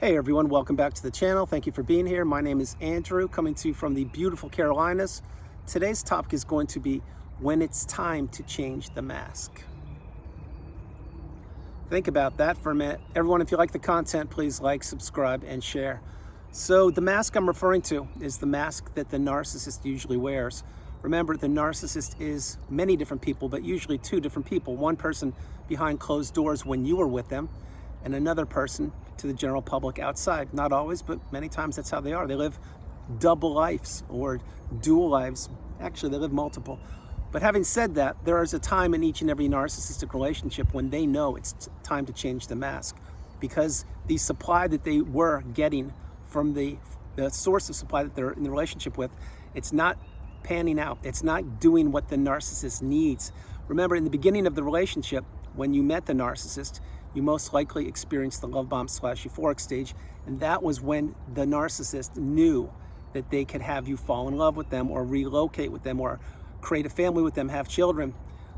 Hey everyone, welcome back to the channel. Thank you for being here. My name is Andrew, coming to you from the beautiful Carolinas. Today's topic is going to be when it's time to change the mask. Think about that for a minute. Everyone, if you like the content, please like, subscribe, and share. So the mask I'm referring to is the mask that the narcissist usually wears. Remember, the narcissist is many different people, but usually two different people. One person behind closed doors when you were with them, and another person to the general public outside. Not always, but many times that's how they are. They live double lives or dual lives. Actually, they live multiple. But having said that, there is a time in each and every narcissistic relationship when they know it's time to change the mask, because the supply that they were getting from the source of supply that they're in the relationship with, it's not panning out. It's not doing what the narcissist needs. Remember, in the beginning of the relationship, when you met the narcissist, you most likely experienced the love bomb / euphoric stage, and that was when the narcissist knew that they could have you fall in love with them or relocate with them or create a family with them, have children,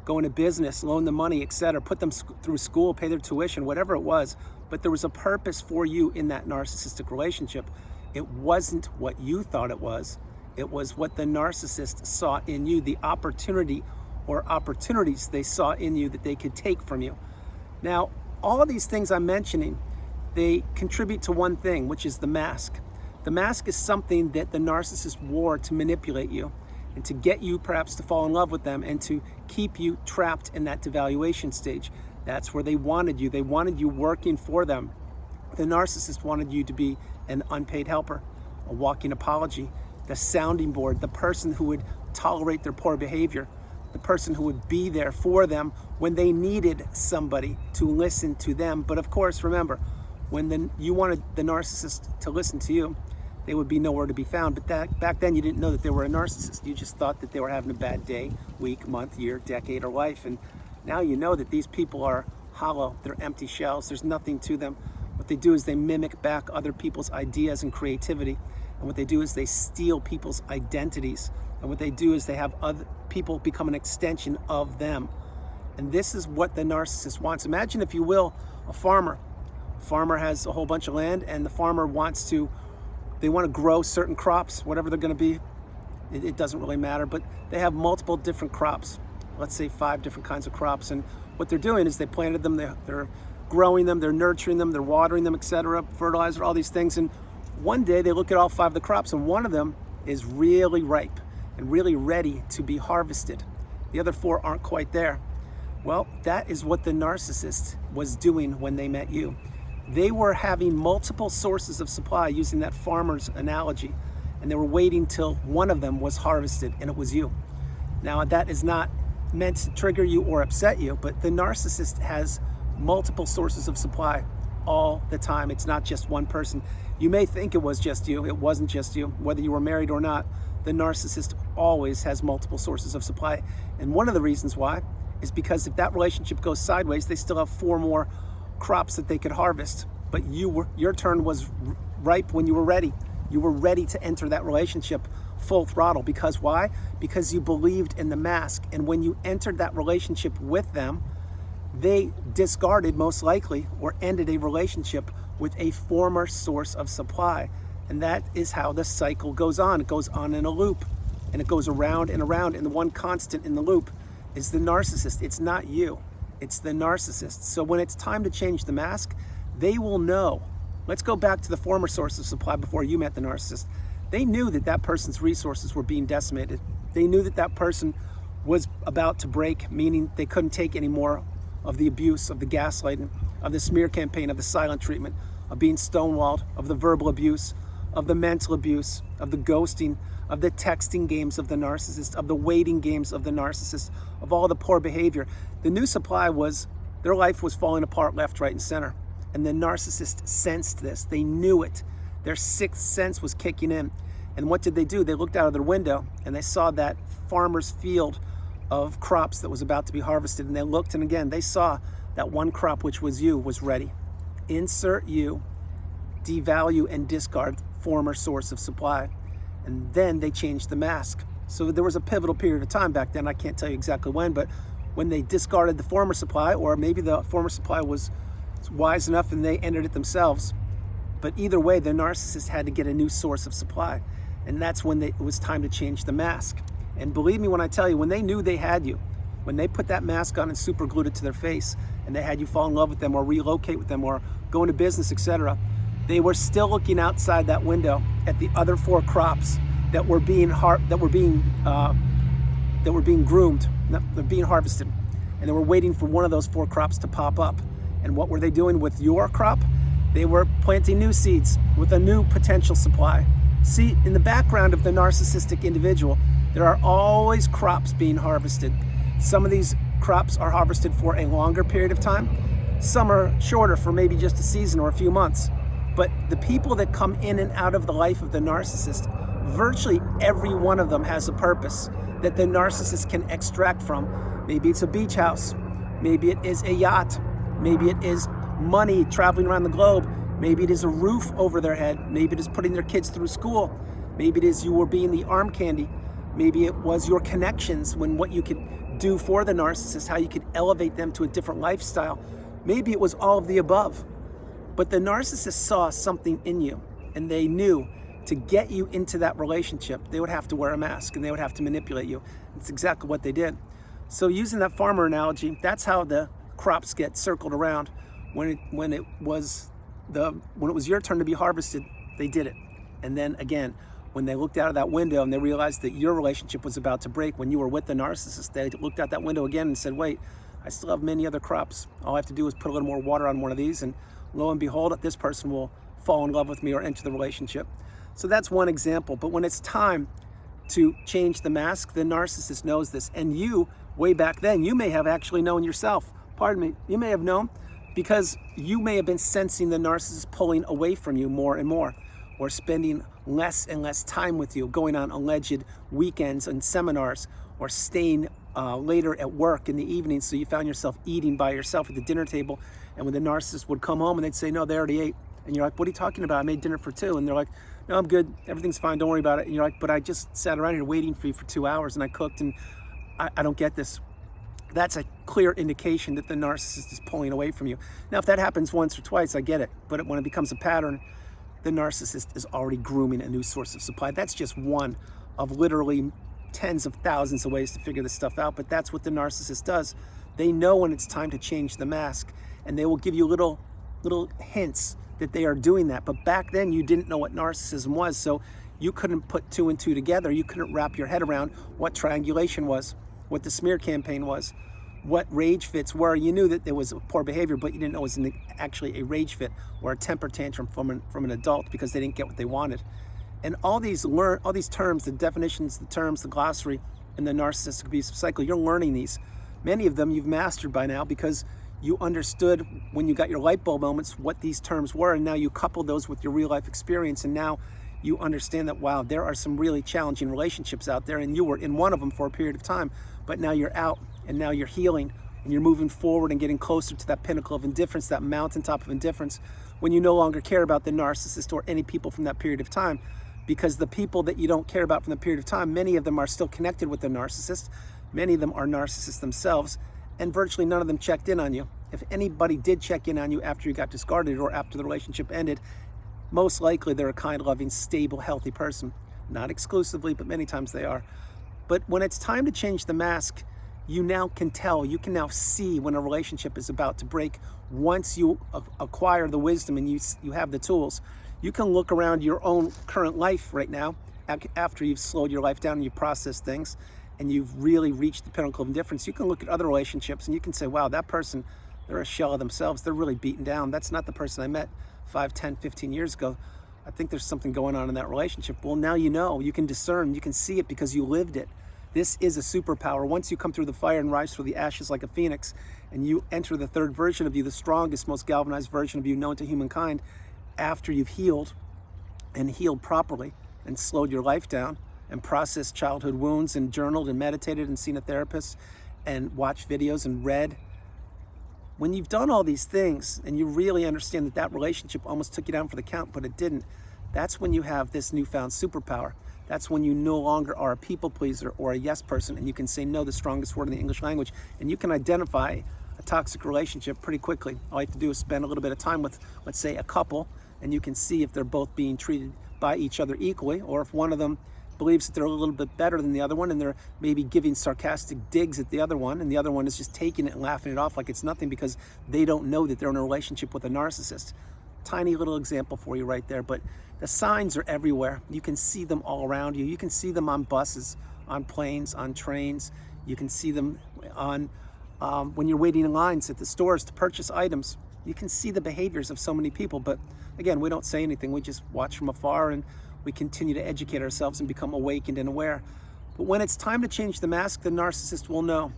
go into business, loan them money, etc., put them through school, pay their tuition, whatever it was. But there was a purpose for you in that narcissistic relationship. It wasn't what you thought it was. It was what the narcissist saw in you, the opportunity or opportunities they saw in you that they could take from you. Now, all of these things I'm mentioning, they contribute to one thing, which is the mask. The mask is something that the narcissist wore to manipulate you and to get you perhaps to fall in love with them and to keep you trapped in that devaluation stage. That's where they wanted you. They wanted you working for them. The narcissist wanted you to be an unpaid helper, a walking apology, the sounding board, the person who would tolerate their poor behavior, the person who would be there for them when they needed somebody to listen to them. But of course, remember, when you wanted the narcissist to listen to you, they would be nowhere to be found. But back then, you didn't know that they were a narcissist. You just thought that they were having a bad day, week, month, year, decade, or life. And now you know that these people are hollow. They're empty shells. There's nothing to them. What they do is they mimic back other people's ideas and creativity. And what they do is they steal people's identities. And what they do is they have other people become an extension of them. And this is what the narcissist wants. Imagine, if you will, a farmer. A farmer has a whole bunch of land, and the farmer they want to grow certain crops, whatever they're going to be. It doesn't really matter, but they have multiple different crops. Let's say 5 different kinds of crops. And what they're doing is they planted them, they're growing them, they're nurturing them, they're watering them, etc., fertilizer, all these things. And one day they look at all 5 of the crops, and one of them is really ripe and really ready to be harvested. The other 4 aren't quite there. Well, that is what the narcissist was doing when they met you. They were having multiple sources of supply, using that farmer's analogy, and they were waiting till one of them was harvested, and it was you. Now, that is not meant to trigger you or upset you, but the narcissist has multiple sources of supply all the time. It's not just one person. You may think it was just you. It wasn't just you. Whether you were married or not, the narcissist always has multiple sources of supply. And one of the reasons why is because if that relationship goes sideways, they still have 4 more crops that they could harvest. But your turn was ripe when you were ready. You were ready to enter that relationship full throttle. Because why? Because you believed in the mask. And when you entered that relationship with them, they discarded, most likely, or ended a relationship with a former source of supply. And that is how the cycle goes on. It goes on in a loop, and it goes around and around. And the one constant in the loop is the narcissist. It's not you, it's the narcissist. So when it's time to change the mask, they will know. Let's go back to the former source of supply before you met the narcissist. They knew that that person's resources were being decimated. They knew that that person was about to break, meaning they couldn't take any more of the abuse, of the gaslighting, of the smear campaign, of the silent treatment, of being stonewalled, of the verbal abuse, of the mental abuse, of the ghosting, of the texting games of the narcissist, of the waiting games of the narcissist, of all the poor behavior. The new supply was, their life was falling apart left, right, and center. And the narcissist sensed this. They knew it. Their 6th sense was kicking in. And what did they do? They looked out of their window and they saw that farmer's field of crops that was about to be harvested. And they looked, and again, they saw that one crop, which was you, was ready. Insert you, devalue and discard former source of supply. And then they changed the mask. So there was a pivotal period of time back then. I can't tell you exactly when, but when they discarded the former supply, or maybe the former supply was wise enough and they entered it themselves, But either way, the narcissist had to get a new source of supply. And that's when it was time to change the mask. And believe me when I tell you, when they knew they had you, when they put that mask on and super glued it to their face, and they had you fall in love with them or relocate with them or go into business, etc., they were still looking outside that window at the other 4 crops that were being groomed, they're being harvested, and they were waiting for one of those 4 crops to pop up. And what were they doing with your crop? They were planting new seeds with a new potential supply. See, in the background of the narcissistic individual, there are always crops being harvested. Some of these crops are harvested for a longer period of time. Some are shorter, for maybe just a season or a few months. But the people that come in and out of the life of the narcissist, virtually every one of them has a purpose that the narcissist can extract from. Maybe it's a beach house. Maybe it is a yacht. Maybe it is money traveling around the globe. Maybe it is a roof over their head. Maybe it is putting their kids through school. Maybe it is you were being the arm candy. Maybe it was your connections, when what you could do for the narcissist, how you could elevate them to a different lifestyle. Maybe it was all of the above. But the narcissist saw something in you, and they knew to get you into that relationship, they would have to wear a mask and they would have to manipulate you. It's exactly what they did. So using that farmer analogy, that's how the crops get circled around. When it was your turn to be harvested, they did it. And then again, when they looked out of that window and they realized that your relationship was about to break when you were with the narcissist, they looked out that window again and said, wait, I still have many other crops. All I have to do is put a little more water on one of these, and lo and behold, this person will fall in love with me or enter the relationship. So that's one example. But when it's time to change the mask, the narcissist knows this. And you, way back then, you may have actually known yourself. Pardon me. You may have known because you may have been sensing the narcissist pulling away from you more and more, or spending less and less time with you, going on alleged weekends and seminars, or staying later at work in the evening, so you found yourself eating by yourself at the dinner table. And when the narcissist would come home and they'd say, no, they already ate. And you're like, what are you talking about? I made dinner for 2. And they're like, no, I'm good. Everything's fine. Don't worry about it. And you're like, but I just sat around here waiting for you for 2 hours and I cooked, and I don't get this. That's a clear indication that the narcissist is pulling away from you. Now, if that happens once or twice, I get it. But when it becomes a pattern, the narcissist is already grooming a new source of supply. That's just one of literally tens of thousands of ways to figure this stuff out. But that's what the narcissist does. They know when it's time to change the mask, and they will give you little hints that they are doing that. But back then, you didn't know what narcissism was, so you couldn't put 2 and 2 together. You couldn't wrap your head around what triangulation was, what the smear campaign was, what rage fits were. You knew that there was poor behavior, but you didn't know it was actually a rage fit or a temper tantrum from an adult because they didn't get what they wanted. And all these terms, the definitions, the terms, the glossary, and the narcissistic abusive cycle, you're learning these. Many of them you've mastered by now because you understood when you got your light bulb moments what these terms were, and now you couple those with your real life experience, and now you understand that, wow, there are some really challenging relationships out there, and you were in one of them for a period of time, but now you're out, and now you're healing, and you're moving forward and getting closer to that pinnacle of indifference, that mountaintop of indifference, when you no longer care about the narcissist or any people from that period of time, because the people that you don't care about from the period of time, many of them are still connected with the narcissist, many of them are narcissists themselves, and virtually none of them checked in on you. If anybody did check in on you after you got discarded or after the relationship ended, most likely they're a kind, loving, stable, healthy person. Not exclusively, but many times they are. But when it's time to change the mask, you now can tell, you can now see when a relationship is about to break. Once you acquire the wisdom and you have the tools, you can look around your own current life right now, after you've slowed your life down and you've processed things, and you've really reached the pinnacle of indifference. You can look at other relationships and you can say, wow, that person, they're a shell of themselves. They're really beaten down. That's not the person I met 5, 10, 15 years ago. I think there's something going on in that relationship. Well, now you know, you can discern, you can see it because you lived it. This is a superpower. Once you come through the fire and rise through the ashes like a phoenix, and you enter the third version of you, the strongest, most galvanized version of you known to humankind, after you've healed and healed properly and slowed your life down and processed childhood wounds and journaled and meditated and seen a therapist and watched videos and read. When you've done all these things and you really understand that that relationship almost took you down for the count, but it didn't, that's when you have this newfound superpower. That's when you no longer are a people pleaser or a yes person, and you can say no, the strongest word in the English language, and you can identify a toxic relationship pretty quickly. All you have to do is spend a little bit of time with, let's say, a couple, and you can see if they're both being treated by each other equally, or if one of them believes that they're a little bit better than the other one, and they're maybe giving sarcastic digs at the other one, and the other one is just taking it and laughing it off like it's nothing because they don't know that they're in a relationship with a narcissist. Tiny little example for you right there, but the signs are everywhere. You can see them all around you. You can see them on buses, on planes, on trains. You can see them on when you're waiting in lines at the stores to purchase items. You can see the behaviors of so many people, but again, we don't say anything. We just watch from afar, and we continue to educate ourselves and become awakened and aware. But when it's time to change the mask, the narcissist will know.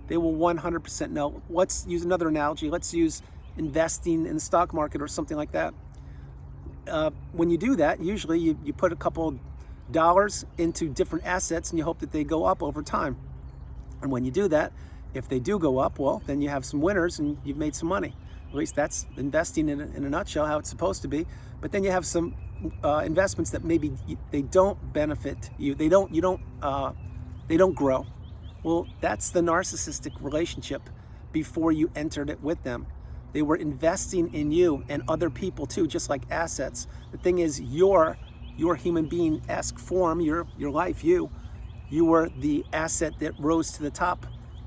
They will 100% know. Let's use another analogy. Let's use investing in the stock market or something like that. When you do that, usually you put a couple dollars into different assets and you hope that they go up over time. And when you do that, if they do go up, well, then you have some winners and you've made some money. At least that's investing in a nutshell, how it's supposed to be. But then you have some investments that maybe they don't benefit you. They don't grow. Well, that's the narcissistic relationship before you entered it with them. They were investing in you and other people too, just like assets. The thing is, your human being-esque form, your life, you were the asset that rose to the top.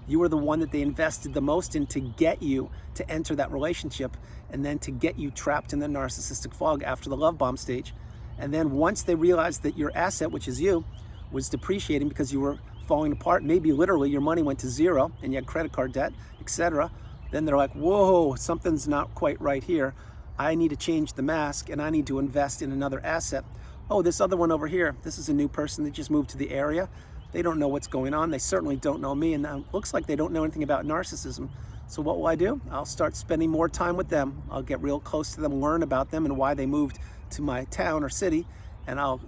You were the one that they invested the most in to get you to enter that relationship, and then to get you trapped in the narcissistic fog after the love bomb stage. And then once they realized that your asset, which is you, was depreciating because you were falling apart, maybe literally your money went to zero and you had credit card debt, etc., then they're like, whoa, something's not quite right here. I need to change the mask and I need to invest in another asset. Oh, this other one over here, this is a new person that just moved to the area. They don't know what's going on. They certainly don't know me, and it looks like they don't know anything about narcissism. So what will I do? I'll start spending more time with them. I'll get real close to them, learn about them and why they moved to my town or city, and I'll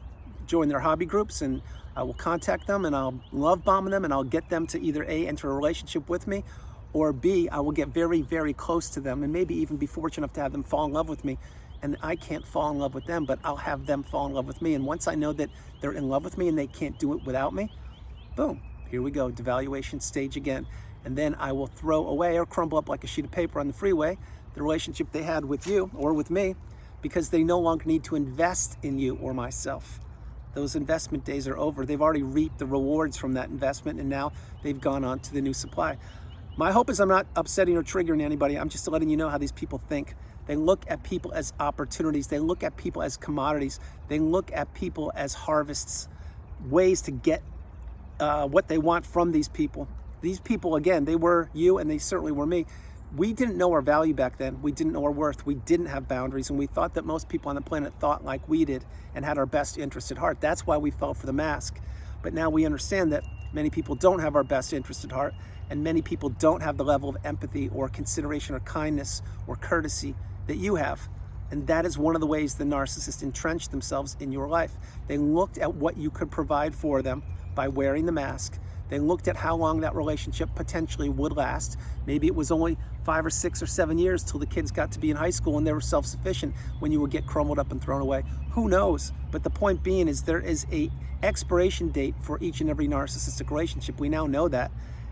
join their hobby groups, and I will contact them, and I'll love bomb them, and I'll get them to either A, enter a relationship with me, or B, I will get very, very close to them and maybe even be fortunate enough to have them fall in love with me. And I can't fall in love with them, but I'll have them fall in love with me. And once I know that they're in love with me and they can't do it without me, boom, here we go, devaluation stage again. And then I will throw away or crumble up like a sheet of paper on the freeway the relationship they had with you or with me, because they no longer need to invest in you or myself. Those investment days are over. They've already reaped the rewards from that investment, and now they've gone on to the new supply. My hope is I'm not upsetting or triggering anybody. I'm just letting you know how these people think. They look at people as opportunities. They look at people as commodities. They look at people as harvests, ways to get what they want from these people. These people, again, they were you and they certainly were me. We didn't know our value back then. We didn't know our worth. We didn't have boundaries, and we thought that most people on the planet thought like we did and had our best interest at heart. That's why we fell for the mask. But now we understand that many people don't have our best interest at heart, and many people don't have the level of empathy or consideration or kindness or courtesy that you have. And that is one of the ways the narcissists entrenched themselves in your life. They looked at what you could provide for them by wearing the mask. They looked at how long that relationship potentially would last. Maybe it was only 5 or 6 or 7 years till the kids got to be in high school and they were self-sufficient, when you would get crumbled up and thrown away. Who knows? But the point being is there is a expiration date for each and every narcissistic relationship. We now know that.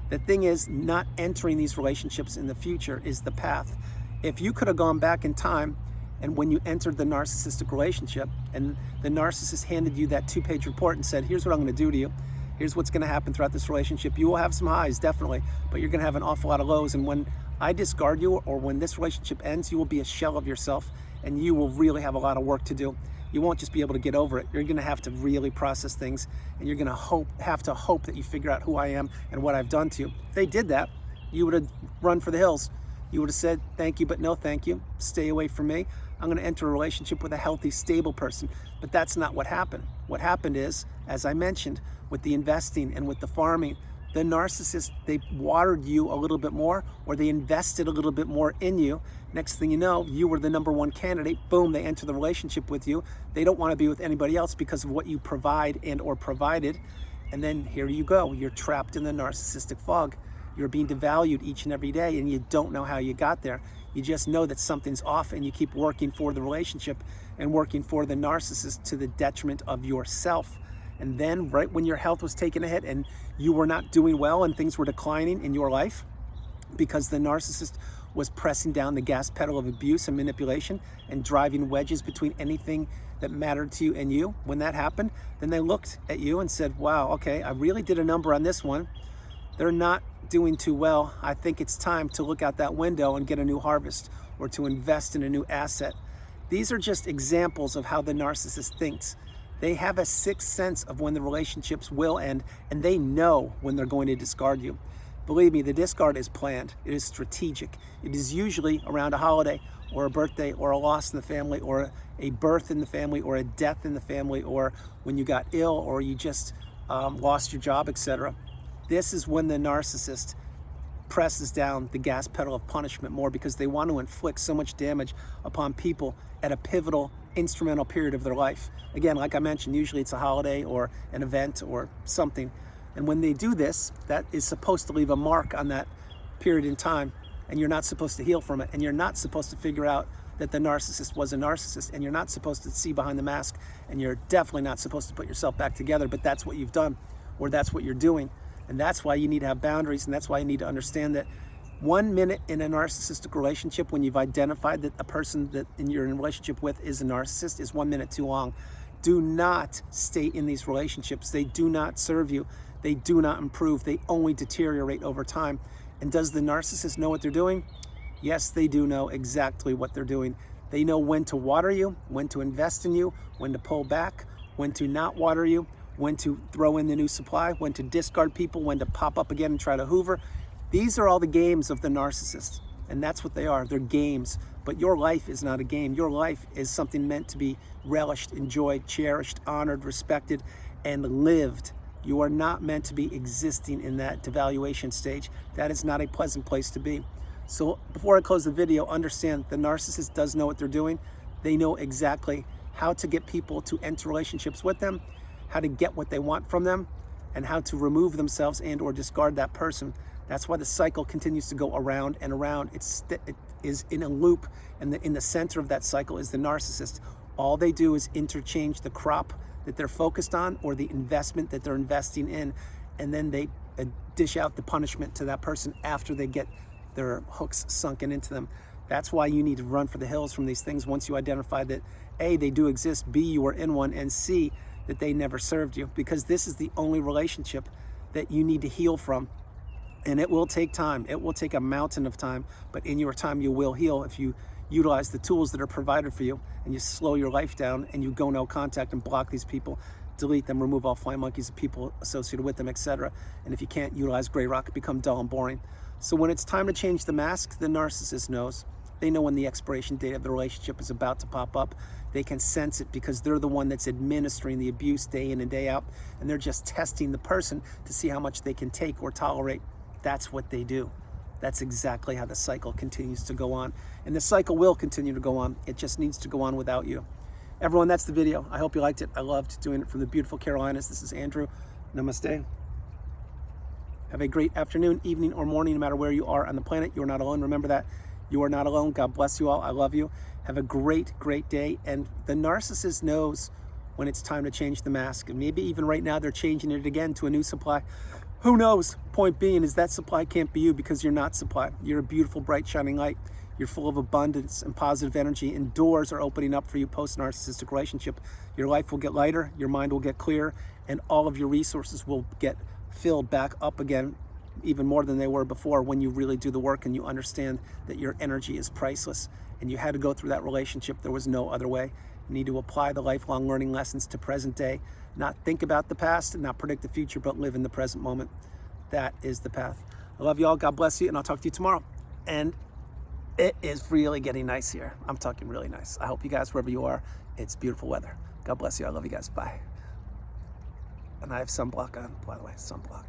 The thing is, not entering these relationships in the future is the path. If you could have gone back in time, and when you entered the narcissistic relationship and the narcissist handed you that 2-page report and said, here's what I'm going to do to you, here's what's going to happen throughout this relationship, you will have some highs, definitely, but you're going to have an awful lot of lows. And when I discard you, or when this relationship ends, you will be a shell of yourself, and you will really have a lot of work to do. You won't just be able to get over it. You're going to have to really process things, and you're going to have to hope that you figure out who I am and what I've done to you. If they did that, you would have run for the hills. You would have said, thank you, but no thank you. Stay away from me. I'm going to enter a relationship with a healthy, stable person. But that's not what happened. What happened is, as I mentioned, with the investing and with the farming, the narcissist, they watered you a little bit more, or they invested a little bit more in you. Next thing you know, you were the #1 candidate. Boom, they enter the relationship with you. They don't want to be with anybody else because of what you provide and or provided. And then here you go. You're trapped in the narcissistic fog. You're being devalued each and every day, and you don't know how you got there. You just know that something's off, and you keep working for the relationship and working for the narcissist to the detriment of yourself. And then right when your health was taking a hit and you were not doing well and things were declining in your life because the narcissist was pressing down the gas pedal of abuse and manipulation and driving wedges between anything that mattered to you and you, when that happened, then they looked at you and said, wow, okay, I really did a number on this one. They're not doing too well. I think it's time to look out that window and get a new harvest or to invest in a new asset. These are just examples of how the narcissist thinks. They have a sixth sense of when the relationships will end, and they know when they're going to discard you. Believe me, the discard is planned. It is strategic. It is usually around a holiday or a birthday or a loss in the family or a birth in the family or a death in the family or when you got ill or you just lost your job, etc. This is when the narcissist presses down the gas pedal of punishment more because they want to inflict so much damage upon people at a pivotal, instrumental period of their life. Again, like I mentioned, usually it's a holiday or an event or something. And when they do this, that is supposed to leave a mark on that period in time, and you're not supposed to heal from it, and you're not supposed to figure out that the narcissist was a narcissist, and you're not supposed to see behind the mask, and you're definitely not supposed to put yourself back together, but that's what you've done, or that's what you're doing. And that's why you need to have boundaries, and that's why you need to understand that 1 minute in a narcissistic relationship, when you've identified that a person that you're in a relationship with is a narcissist, is 1 minute too long. Do not stay in these relationships. They do not serve you. They do not improve. They only deteriorate over time. And does the narcissist know what they're doing? Yes, they do know exactly what they're doing. They know when to water you, when to invest in you, when to pull back, when to not water you, when to throw in the new supply, when to discard people, when to pop up again and try to hoover. These are all the games of the narcissist, and that's what they are. They're games, but your life is not a game. Your life is something meant to be relished, enjoyed, cherished, honored, respected, and lived. You are not meant to be existing in that devaluation stage. That is not a pleasant place to be. So before I close the video, understand the narcissist does know what they're doing. They know exactly how to get people to enter relationships with them, how to get what they want from them, and how to remove themselves and or discard that person. That's why the cycle continues to go around and around. It is in a loop, and in the center of that cycle is the narcissist. All they do is interchange the crop that they're focused on or the investment that they're investing in, and then they dish out the punishment to that person after they get their hooks sunken into them. That's why you need to run for the hills from these things once you identify that A, they do exist, B, you are in one, and C, that they never served you, because this is the only relationship that you need to heal from. And it will take time. It will take a mountain of time, but in your time you will heal if you utilize the tools that are provided for you and you slow your life down and you go no contact and block these people, delete them, remove all fly monkeys, people associated with them, etc. And if you can't utilize gray rock, become dull and boring. So when it's time to change the mask, the narcissist knows. They know when the expiration date of the relationship is about to pop up. They can sense it because they're the one that's administering the abuse day in and day out, and they're just testing the person to see how much they can take or tolerate. That's what they do. That's exactly how the cycle continues to go on. And the cycle will continue to go on. It just needs to go on without you. Everyone, that's the video. I hope you liked it. I loved doing it from the beautiful Carolinas. This is Andrew. Namaste. Have a great afternoon, evening, or morning, no matter where you are on the planet. You are not alone. Remember that. You are not alone. God bless you all. I love you. Have a great, great day. And the narcissist knows when it's time to change the mask. And maybe even right now they're changing it again to a new supply. Who knows? Point being is that supply can't be you because you're not supply. You're a beautiful, bright, shining light. You're full of abundance and positive energy, and doors are opening up for you post-narcissistic relationship. Your life will get lighter, your mind will get clear, and all of your resources will get filled back up again, even more than they were before, when you really do the work and you understand that your energy is priceless. And you had to go through that relationship. There was no other way. You need to apply the lifelong learning lessons to present day, not think about the past and not predict the future, but live in the present moment. That is the path. I love you all. God bless you. And I'll talk to you tomorrow. And it is really getting nice here. I'm talking really nice. I hope you guys, wherever you are, it's beautiful weather. God bless you. I love you guys. Bye. And I have sunblock on, by the way, sunblock.